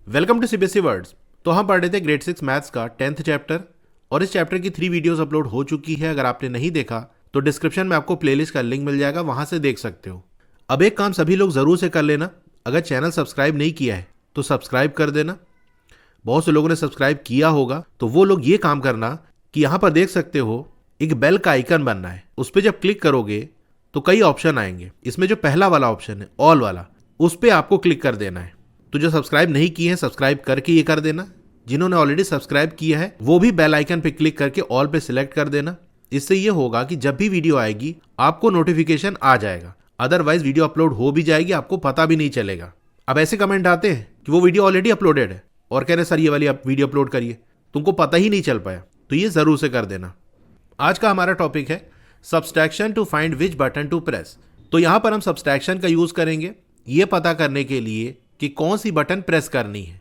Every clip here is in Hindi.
Welcome to CBSE words. तो हम पढ़ रहे थे ग्रेड 6 मैथ्स का 10th चैप्टर और इस चैप्टर की 3 वीडियोस अपलोड हो चुकी है। अगर आपने नहीं देखा तो डिस्क्रिप्शन में आपको प्लेलिस्ट का लिंक मिल जाएगा, वहां से देख सकते हो। अब एक काम सभी लोग जरूर से कर लेना, अगर चैनल सब्सक्राइब नहीं किया है तो सब्सक्राइब कर देना। बहुत से लोगों ने सब्सक्राइब किया होगा तो वो लोग ये काम करना कि यहाँ पर देख सकते हो एक बेल का आइकन बनना है, उस पर जब क्लिक करोगे तो कई ऑप्शन आएंगे। इसमें जो पहला वाला ऑप्शन है ऑल वाला, उस पर आपको क्लिक कर देना है। तो जो सब्सक्राइब नहीं किए हैं सब्सक्राइब करके ये कर देना, जिन्होंने ऑलरेडी सब्सक्राइब किया है वो भी बेल आइकन पे क्लिक करके ऑल पे सिलेक्ट कर देना। इससे ये होगा कि जब भी वीडियो आएगी आपको नोटिफिकेशन आ जाएगा, अदरवाइज वीडियो अपलोड हो भी जाएगी आपको पता भी नहीं चलेगा। अब ऐसे कमेंट आते हैं कि वो वीडियो ऑलरेडी अपलोडेड है और कह रहे सर ये वाली आप वीडियो अपलोड करिए, तुमको पता ही नहीं चल पाया, तो ये जरूर से कर देना। आज का हमारा टॉपिक है subtraction to find which button to press. तो यहां पर हम सब्सट्रैक्शन का यूज करेंगे ये पता करने के लिए कि कौन सी बटन प्रेस करनी है।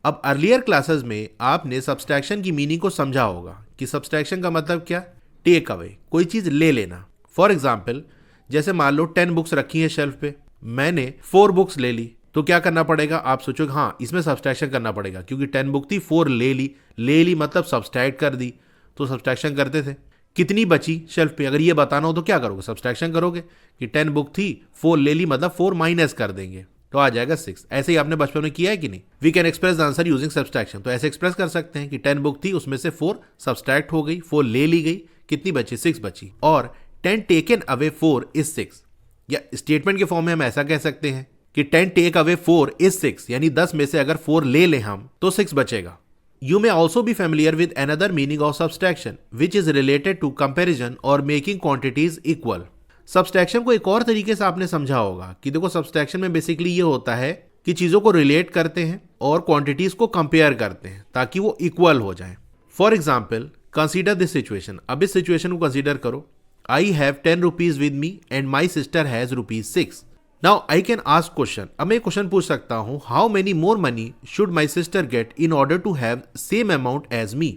अब अर्लियर क्लासेस में आपने सब्सट्रैक्शन की मीनिंग को समझा होगा कि सब्सट्रैक्शन का मतलब क्या, टेक अवे, कोई चीज ले लेना। फॉर एग्जाम्पल जैसे मान लो 10 बुक्स रखी हैं शेल्फ पे, मैंने 4 बुक्स ले ली, तो क्या करना पड़ेगा, आप सोचोगे हाँ इसमें सब्सट्रैक्शन करना पड़ेगा क्योंकि 10 बुक थी, 4 ले ली मतलब सब्सट्रैक्ट कर दी, तो सब्सट्रैक्शन करते थे। कितनी बची शेल्फ पे, अगर ये बताना हो तो क्या करोगे, सब्सट्रैक्शन करोगे कि 10 बुक थी 4 ले ली मतलब 4 माइनस कर देंगे तो आ जाएगा 6। ऐसे ही आपने बचपन में किया है कि नहीं। We can express the answer using subtraction. तो ऐसे एक्सप्रेस कर सकते हैं कि 10 बुक थी उसमें से 4 सब्सट्रैक्ट हो गई, 4 ले ली गई, कितनी बची, 6 बची, और 10 टेकन अवे 4 इज 6। या स्टेटमेंट के फॉर्म में हम ऐसा कह सकते हैं कि 10 टेक अवे 4 इज 6, यानी 10 में से अगर 4 ले लें हम तो 6 बचेगा। You may also be familiar with another meaning of subtraction, which is related to comparison or making quantities equal. Subtraction को एक और तरीके से आपने समझा होगा कि देखो सब्सट्रैक्शन में बेसिकली ये होता है कि चीजों को रिलेट करते हैं और क्वांटिटीज को कंपेयर करते हैं ताकि वो इक्वल हो जाए। For example consider this situation. अब इस सिचुएशन को कंसीडर करो, I have 10 rupees with me and my sister has ₹6। Now I can ask question. अब मैं क्वेश्चन पूछ सकता हूं, how many more money should my sister get in order to have same amount as me.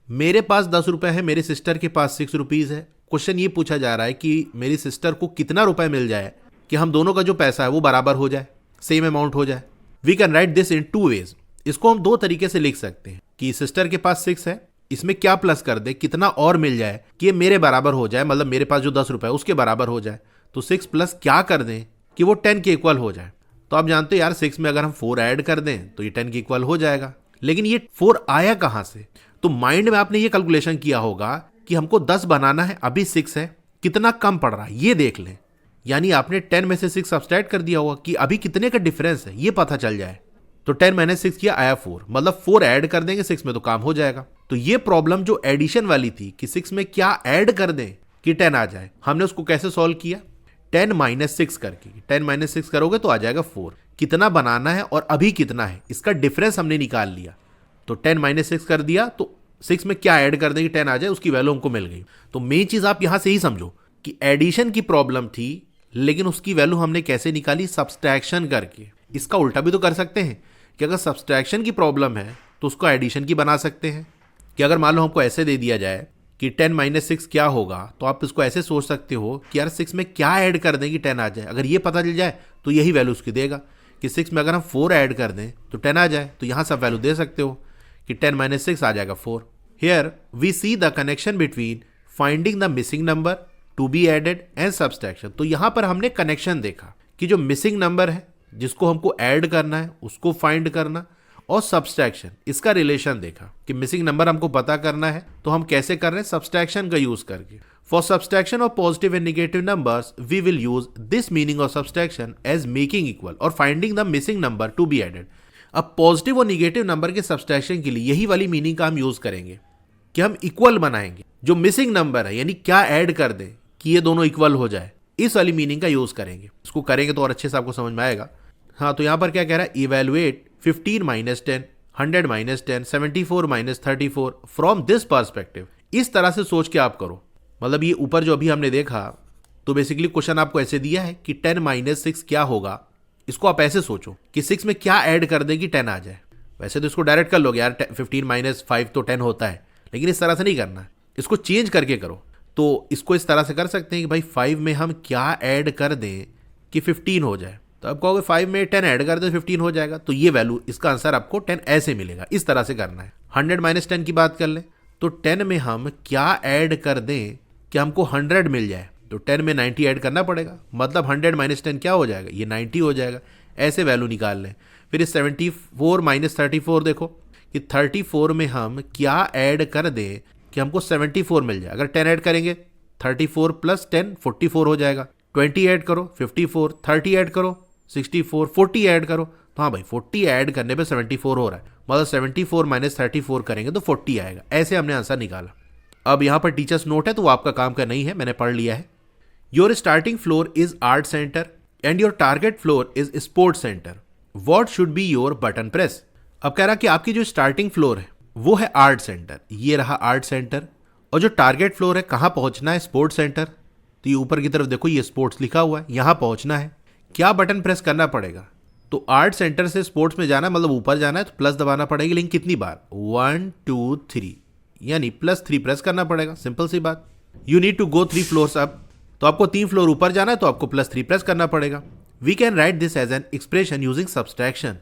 मेरे पास 10 रुपए है, मेरे सिस्टर के पास 6 रुपीज है। क्वेश्चन ये पूछा जा रहा है कि मेरी सिस्टर को कितना रुपए मिल जाए कि हम दोनों का जो पैसा है वो बराबर हो जाए, सेम अमाउंट हो जाए। We can write this in 2 ways. इसको हम 2 तरीके से लिख सकते हैं कि सिस्टर के पास 6 है, इसमें क्या प्लस कर दे, कितना और मिल जाए कि ये मेरे बराबर हो जाए, मतलब मेरे पास जो 10 रुपए है उसके बराबर हो जाए। तो 6 प्लस क्या कर दें कि वो 10 के इक्वल हो जाए। तो आप जानते हो यार 6 में अगर हम 4 ऐड कर दें तो ये 10 के इक्वल हो जाएगा। लेकिन ये 4 आया कहां से, तो माइंड में आपने ये कैलकुलेशन किया होगा कि हमको 10 बनाना है, अभी 6 है, कितना कम पड़ रहा है ये देख लें। यानी आपने 10 में से 6 सब्सट्रैक्ट कर दिया होगा कि अभी कितने का डिफरेंस है ये पता चल जाए। तो 10 मैंने 6 किया, आया 4, मतलब 4 ऐड कर देंगे 6 में तो काम हो जाएगा। तो ये प्रॉब्लम जो एडिशन वाली थी कि 6 में क्या ऐड कर दें कि 10 आ जाए, हमने उसको कैसे सॉल्व किया, 10 माइनस 6 करके। 10 माइनस 6 करोगे तो आ जाएगा 4। कितना बनाना है और अभी कितना है इसका डिफरेंस हमने निकाल लिया। तो 10 माइनस 6 कर दिया तो 6 में क्या ऐड कर देंगे 10 आ जाए, उसकी वैल्यू हमको मिल गई। तो मेन चीज आप यहां से ही समझो कि एडिशन की प्रॉब्लम थी लेकिन उसकी वैल्यू हमने कैसे निकाली, सब्सट्रैक्शन करके। इसका उल्टा भी तो कर सकते हैं कि अगर सब्सट्रैक्शन की प्रॉब्लम है तो उसको एडिशन की बना सकते हैं कि अगर मान लो हमको ऐसे दे दिया जाए कि 10 माइनस 6 क्या होगा, तो आप इसको ऐसे सोच सकते हो कि यार 6 में क्या ऐड कर दें कि 10 आ जाए। अगर ये पता चल जाए तो यही वैल्यू उसकी देगा कि 6 में अगर हम 4 ऐड कर दें तो 10 आ जाए। तो यहां सब वैल्यू दे सकते हो कि 10 माइनस 6 आ जाएगा 4। Here we see the connection between finding the missing number to be added and subtraction. तो यहां पर हमने कनेक्शन देखा कि जो मिसिंग नंबर है जिसको हमको ऐड करना है उसको फाइंड करना, और सब्सट्रैक्शन इसका रिलेशन देखा कि मिसिंग नंबर हमको पता करना है तो हम कैसे कर रहे हैं, सब्सट्रैक्शन का यूज करके। For subtraction of positive and negative numbers we will use this meaning of subtraction as making equal और finding the missing number to be added. अब पॉजिटिव और निगेटिव नंबर के सब्सट्रैक्शन के लिए यही वाली मीनिंग का हम यूज करेंगे कि हम इक्वल बनाएंगे जो मिसिंग नंबर है, यानी क्या ऐड कर दें कि ये दोनों इक्वल हो जाए, इस वाली मीनिंग का यूज करेंगे। इसको करेंगे तो और अच्छे से आपको समझ में आएगा। हाँ, तो यहां पर क्या कह रहा है, evaluate 15 minus 10, 100 minus 10, 74 minus 34 from this perspective. इस तरह से सोच के आप करो। मतलब ये ऊपर जो अभी हमने देखा तो बेसिकली क्वेश्चन आपको ऐसे दिया है कि 10 माइनस 6 क्या होगा, इसको आप ऐसे सोचो कि 6 में क्या ऐड कर दें कि 10 आ जाए। वैसे तो इसको डायरेक्ट कर लोगे यार, 15 माइनस 5 तो 10 होता है, लेकिन इस तरह से नहीं करना है, इसको चेंज करके करो। तो इसको इस तरह से कर सकते हैं कि भाई 5 में हम क्या ऐड कर दें कि 15 हो जाए। तो आप कहोगे 5 में 10 ऐड कर दो 15 हो जाएगा, तो ये वैल्यू, इसका आंसर आपको 10 ऐसे मिलेगा। इस तरह से करना है। 100 माइनस 10 की बात कर लें तो 10 में हम क्या ऐड कर दें कि हमको 100 मिल जाए, तो 10 में 90 ऐड करना पड़ेगा, मतलब 100 माइनस 10 क्या हो जाएगा, ये 90 हो जाएगा। ऐसे वैल्यू निकाल लें। फिर इस 74 माइनस 34 देखो कि 34 में हम क्या ऐड कर दें कि हमको 74 मिल जाए। अगर 10 ऐड करेंगे 34 प्लस 10 44 हो जाएगा। 20 ऐड करो 54, 30 ऐड करो 64, 40 ऐड करो, तो हाँ भाई 40 ऐड करने पे 74 हो रहा है, मतलब 74 माइनस 34 करेंगे तो 40 आएगा। ऐसे हमने आंसर निकाला। अब यहाँ पर टीचर्स नोट है तो वो आपका काम का नहीं है, मैंने पढ़ लिया है। Your starting floor is art centre and your target floor is sports centre, what should be your button press. अब कह रहा कि आपकी जो स्टार्टिंग फ्लोर है वो है आर्ट सेंटर, ये रहा आर्ट सेंटर, और जो टारगेट फ्लोर है कहाँ पहुंचना है, स्पोर्ट्स सेंटर। तो ये ऊपर की तरफ देखो, ये स्पोर्ट्स लिखा हुआ है, यहां पहुंचना है। क्या बटन प्रेस करना पड़ेगा, तो आर्ट सेंटर से स्पोर्ट्स में जाना है, मतलब ऊपर जाना है तो प्लस दबाना पड़ेगा, लेकिन कितनी बार, 1 2 3, यानी +3 प्रेस करना पड़ेगा। सिंपल सी बात। You need to go 3 floors up, तो आपको 3 फ्लोर ऊपर जाना है तो आपको +3 प्रेस करना पड़ेगा। We can write this as an expression using subtraction,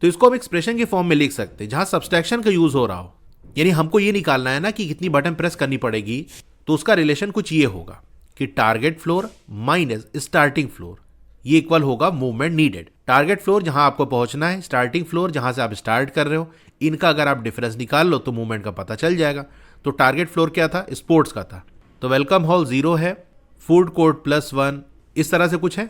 तो इसको हम एक्सप्रेशन के फॉर्म में लिख सकते हैं जहां सब्सट्रैक्शन का यूज हो रहा हो। यानी हमको ये निकालना है ना कि कितनी बटन प्रेस करनी पड़ेगी, तो उसका रिलेशन कुछ ये होगा कि target floor minus starting floor, ये इक्वल होगा मूवमेंट नीडेड। टारगेट फ्लोर जहां आपको पहुंचना है, स्टार्टिंग फ्लोर जहां से आप स्टार्ट कर रहे हो, इनका अगर आप डिफरेंस निकाल लो तो मूवमेंट का पता चल जाएगा। तो टारगेट फ्लोर क्या था, स्पोर्ट्स का था, तो वेलकम हॉल 0 है, फूड कोर्ट +1, इस तरह से कुछ है।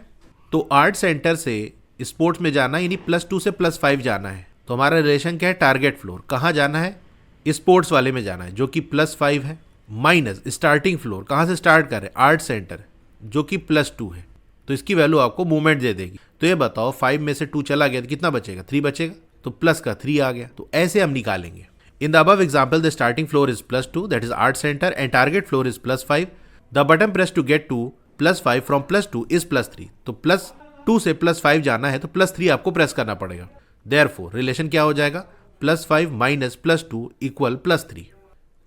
तो आर्ट सेंटर से स्पोर्ट्स में जाना यानी +2 से +5 जाना है, तो हमारा रिलेशन क्या है, टारगेट फ्लोर कहाँ जाना है, स्पोर्ट्स वाले में जाना है जो कि +5 है, माइनस स्टार्टिंग फ्लोर कहाँ से स्टार्ट कर रहे हैं, आर्ट सेंटर जो कि +2 है, तो इसकी वैल्यू आपको मूवमेंट दे देगी। तो ये बताओ 5 में से 2 चला गया तो कितना बचेगा, 3 बचेगा, तो प्लस का 3 आ गया। तो ऐसे हम निकालेंगे। In the above example the starting floor is +2 that is art centre and target floor is +5, the button press to get to +5 from +2 is +3, तो +2 से +5 जाना है तो +3 आपको प्रेस करना पड़ेगा। देयरफॉर रिलेशन क्या हो जाएगा, +5 minus +2 equal +3।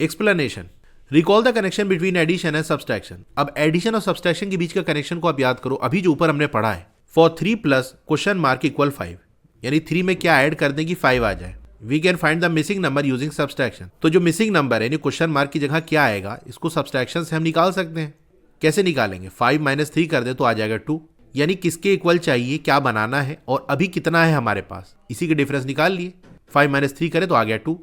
Explanation, recall the connection between addition and subtraction. अब एडिशन और सब्सट्रैक्शन के बीच का कनेक्शन को आप याद करो। अभी जो ऊपर हमने पढ़ा है, for 3 plus question mark equal 5, यानी 3 में क्या ऐड कर दें कि 5 आ जाए। We can find the missing number using subtraction, तो जो मिसिंग नंबर है यानी क्वेश्चन मार्क की जगह क्या आएगा, इसको सब्सट्रैक्शन से हम निकाल सकते हैं। कैसे निकालेंगे, 5 माइनस 3 कर दे तो आ जाएगा 2, यानी किसके इक्वल चाहिए, क्या बनाना है और अभी कितना है हमारे पास, इसी के डिफरेंस निकाल लिए। 5 माइनस 3 करें तो आ गया 2,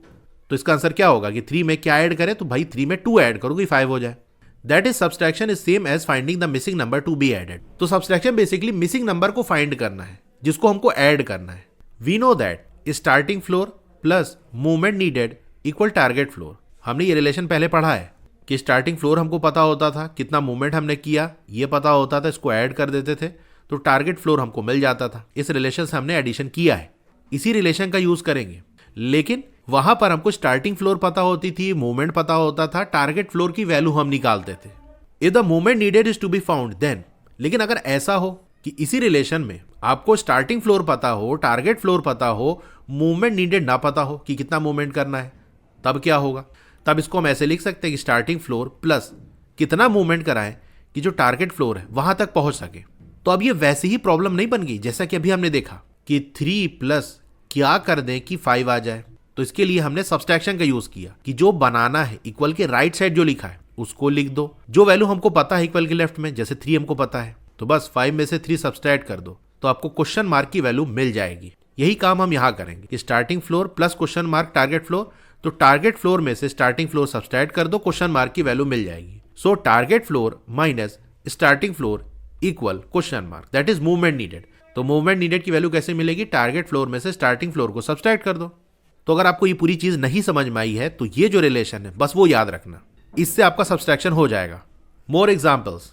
तो इसका आंसर क्या होगा कि 3 में क्या ऐड करें, तो भाई 3 में 2 ऐड करोगे 5 हो जाए। That is subtraction is same as finding the missing number to be added. तो सब्सट्रैक्शन बेसिकली मिसिंग नंबर को फाइंड करना है जिसको हमको ऐड करना है। We know that starting floor plus movement needed equal target floor. हमने ये रिलेशन पहले पढ़ा है कि स्टार्टिंग फ्लोर हमको पता होता था, कितना मूवमेंट हमने किया ये पता होता था, इसको ऐड कर देते थे तो टारगेट फ्लोर हमको मिल जाता था। इस रिलेशन से हमने एडिशन किया है, इसी रिलेशन का यूज करेंगे। लेकिन वहां पर हमको स्टार्टिंग फ्लोर पता होती थी, मूवमेंट पता होता था, टारगेट फ्लोर की वैल्यू हम निकालते थे। If the movement needed is to be found then, लेकिन अगर ऐसा हो कि इसी रिलेशन में आपको स्टार्टिंग फ्लोर पता हो, टारगेट फ्लोर पता हो, मूवमेंट नीडेड ना पता हो कि कितना मूवमेंट करना है, तब क्या होगा, तब इसको हम ऐसे लिख सकते हैं कि स्टार्टिंग फ्लोर प्लस कितना मूवमेंट कराएं कि जो टारगेट फ्लोर है वहां तक पहुंच सके। तो अब ये वैसे ही प्रॉब्लम नहीं बन गई जैसा कि अभी हमने देखा कि 3 प्लस क्या कर दें कि 5 आ जाए। तो इसके लिए हमने सब्सट्रैक्शन का यूज किया कि जो बनाना है इक्वल के राइट साइड जो लिखा है उसको लिख दो, जो वैल्यू हमको पता है इक्वल के लेफ्ट में, जैसे 3 हमको पता है तो बस 5 में से 3 सब्सट्रैक्ट कर दो तो आपको क्वेश्चन मार्क की वैल्यू मिल जाएगी। यही काम हम यहां करेंगे कि starting floor plus question mark target floor, तो टारगेट फ्लोर में से स्टार्टिंग फ्लोर सब्सट्रैक्ट कर दो, क्वेश्चन मार्क की वैल्यू मिल जाएगी। सो target floor minus starting floor equal question mark, that is movement needed. तो मूवमेंट नीडेड की वैल्यू कैसे मिलेगी, टारगेट फ्लोर में से स्टार्टिंग फ्लोर को सब्सट्रैक्ट कर दो। तो अगर आपको ये पूरी चीज नहीं समझ में आई है तो ये जो रिलेशन है बस वो याद रखना, इससे आपका सब्सट्रैक्शन हो जाएगा। मोर एग्जांपल्स,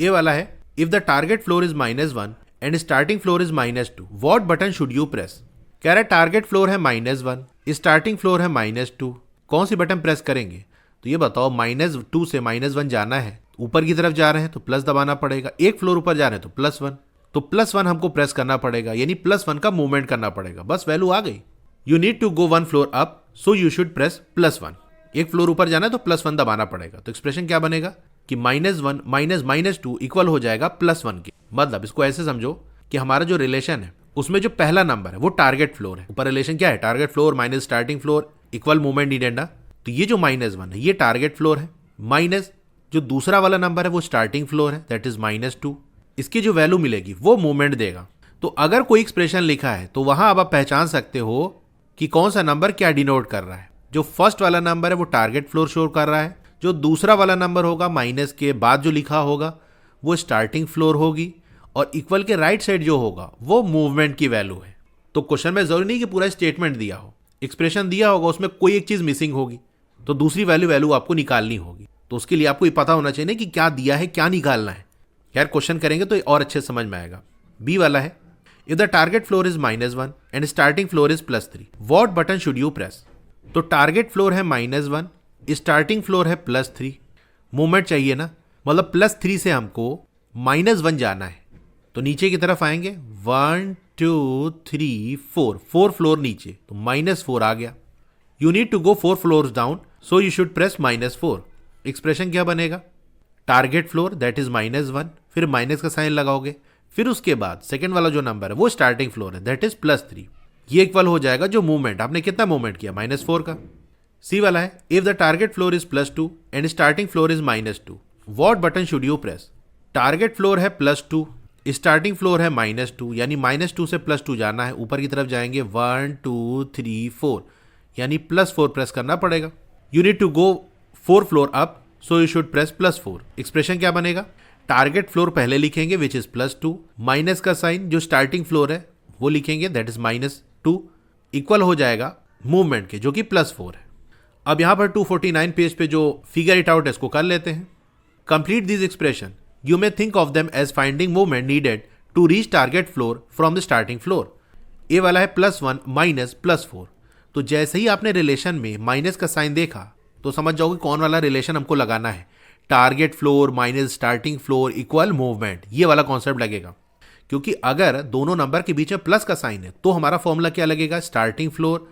ये वाला है, if the target floor is -1 and starting floor is -2 what button should you press. कह रहा है टारगेट फ्लोर है -1, स्टार्टिंग फ्लोर है -2, कौन सी बटन प्रेस करेंगे। तो ये बताओ -2 से -1 जाना है, ऊपर की तरफ जा रहे हैं तो प्लस दबाना पड़ेगा, एक फ्लोर ऊपर जा रहे हैं तो +1, तो +1 हमको प्रेस करना पड़ेगा, यानी +1 का मूवमेंट करना पड़ेगा, बस वैल्यू आ गई। You need to go 1 floor up so you should press +1, एक फ्लोर ऊपर जाना है तो +1 दबाना पड़ेगा। तो एक्सप्रेशन क्या बनेगा कि -1 माइनस -2 इक्वल हो जाएगा +1 के। मतलब इसको ऐसे समझो कि हमारा जो रिलेशन है उसमें जो पहला नंबर है वो टारगेट फ्लोर है। ऊपर रिलेशन क्या है, target floor minus starting floor equal movement needed ना। तो ये जो -1 है ये टारगेट फ्लोर है, माइनस जो दूसरा वाला नंबर है वो स्टार्टिंग फ्लोर है, दैट इज -2। इसकी जो वैल्यू मिलेगी वो मूवमेंट देगा। तो अगर कोई एक्सप्रेशन लिखा है तो वहां अब आप पहचान सकते हो कि कौन सा नंबर क्या डिनोट कर रहा है। जो फर्स्ट वाला नंबर है वो टारगेट फ्लोर शो कर रहा है, जो दूसरा वाला नंबर होगा माइनस के बाद जो लिखा होगा वो स्टार्टिंग फ्लोर होगी, और इक्वल के राइट साइड जो होगा वो मूवमेंट की वैल्यू है। तो क्वेश्चन में जरूरी नहीं कि पूरा स्टेटमेंट दिया हो, एक्सप्रेशन दिया होगा उसमें कोई एक चीज मिसिंग होगी तो दूसरी वैल्यू आपको निकालनी होगी। तो उसके लिए आपको ये पता होना चाहिए कि क्या दिया है क्या निकालना है। यार क्वेश्चन करेंगे तो और अच्छे समझ में आएगा। बी वाला है, if the target floor is -1 and starting floor is +3 what button should you press. तो टारगेट फ्लोर है -1, स्टार्टिंग फ्लोर है +3, मूवमेंट चाहिए ना, मतलब +3 से हमको -1 जाना है। तो नीचे की तरफ आएंगे 1 2 3 4 फ्लोर नीचे, तो -4 आ गया। You need to go 4 floors down so you should press -4। Expression क्या बनेगा, टारगेट फ्लोर दैट इज -1, फिर माइनस का साइन लगाओगे, फिर उसके बाद सेकंड वाला जो नंबर है वो स्टार्टिंग फ्लोर है दैट इज +3। ये इक्वल हो जाएगा जो मूवमेंट आपने कितना मूवमेंट किया -4 का। सी वाला है, if the target floor is +2 and starting floor is -2 what button should you press. Target floor है +2, स्टार्टिंग फ्लोर है -2, यानी -2 से +2 जाना है, ऊपर की तरफ जाएंगे 1 2 3 4, यानी +4 प्रेस करना पड़ेगा। You need to go 4 floor up so you should press +4। Expression क्या बनेगा, टारगेट फ्लोर पहले लिखेंगे विच इज +2, माइनस का साइन जो स्टार्टिंग फ्लोर है वो लिखेंगे दैट इज -2, इक्वल हो जाएगा मूवमेंट के जो कि +4 है। अब यहां पर 249 पेज पे जो फिगर इट आउट है इसको कर लेते हैं। Complete this expression, you may think of them as finding movement needed to reach target floor from the starting floor. A वाला है +1 माइनस +4, तो जैसे ही आपने रिलेशन में माइनस का साइन देखा तो समझ जाओगे कौन वाला रिलेशन हमको लगाना है, target floor minus starting floor equal movement, ये वाला कॉन्सेप्ट लगेगा। क्योंकि अगर दोनों नंबर के बीच में प्लस का साइन है तो हमारा फॉर्मूला क्या लगेगा, starting floor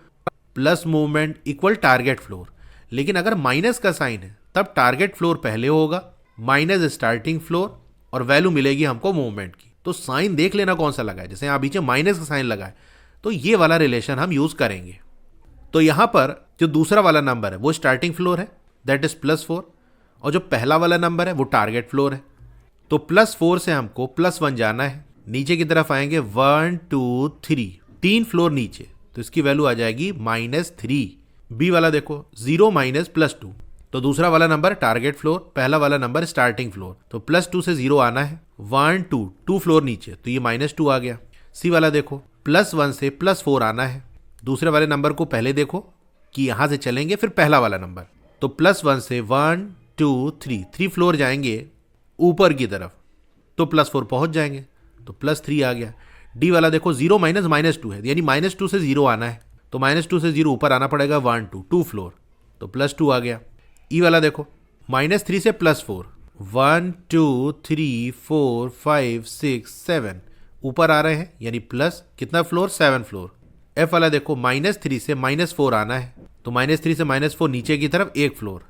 plus movement equal target floor. लेकिन अगर माइनस का साइन है तब टारगेट फ्लोर पहले होगा माइनस स्टार्टिंग फ्लोर और वैल्यू मिलेगी हमको मूवमेंट की। तो साइन देख लेना कौन सा लगा है, जैसे यहाँ बीच में माइनस का साइन लगा है तो ये वाला रिलेशन हम यूज करेंगे। तो यहां पर जो दूसरा वाला नंबर है वो स्टार्टिंग फ्लोर है दैट इज +4, और जो पहला वाला नंबर है वो टारगेट फ्लोर है। तो +4 से हमको +1 जाना है, नीचे की तरफ आएंगे 1 2 3, 3 फ्लोर नीचे, तो इसकी वैल्यू आ जाएगी -3। बी वाला देखो 0 माइनस +2, तो दूसरा वाला नंबर टारगेट फ्लोर, पहला वाला नंबर स्टार्टिंग फ्लोर, तो +2 से 0 आना है, 1 2 फ्लोर नीचे, तो ये -2 आ गया। सी वाला देखो +1 से +4 आना है, दूसरे वाले नंबर को पहले देखो कि यहां से चलेंगे फिर पहला वाला नंबर, तो +1 से 1 2 3 फ्लोर जाएंगे ऊपर की तरफ तो +4 पहुंच जाएंगे, तो +3 आ गया। डी वाला देखो 0 माइनस -2 है, यानी -2 से 0 आना है, तो -2 से 0 ऊपर आना पड़ेगा 1 2 फ्लोर, तो +2 आ गया। ई वाला देखो -3 से +4, 1 2 3 4 5 6 7 ऊपर आ रहे हैं, यानी प्लस कितना फ्लोर, 7 फ्लोर। एफ वाला देखो -3 से -4 आना है, तो -3 से -4 नीचे की तरफ 1 फ्लोर,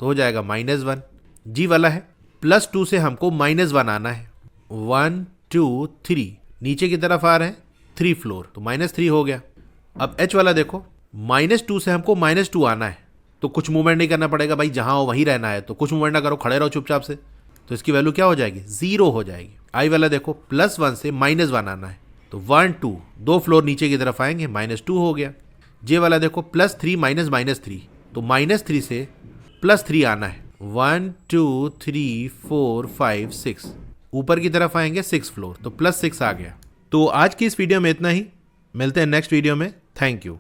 तो हो जाएगा -1। जी वाला है +2 से हमको -1 आना है, 1 2 3 नीचे की तरफ आ रहे हैं 3 फ्लोर, तो -3 हो गया। अब एच वाला देखो -2 से हमको -2 आना है, तो कुछ मूवमेंट नहीं करना पड़ेगा भाई, जहां हो वहीं रहना है, तो कुछ मूवमेंट ना करो, खड़े रहो चुपचाप से, तो इसकी वैल्यू क्या हो जाएगी, 0 हो जाएगी। आई वाला देखो +1 से -1 आना है, तो 1 2 फ्लोर नीचे की तरफ आएंगे, -2 हो गया। जे वाला देखो +3 माइनस -3, तो -3 से +3 आना है, 1 2 3 4 5 6 ऊपर की तरफ आएंगे 6 फ्लोर, तो +6 आ गया। तो आज की इस वीडियो में इतना ही, मिलते हैं नेक्स्ट वीडियो में। Thank you.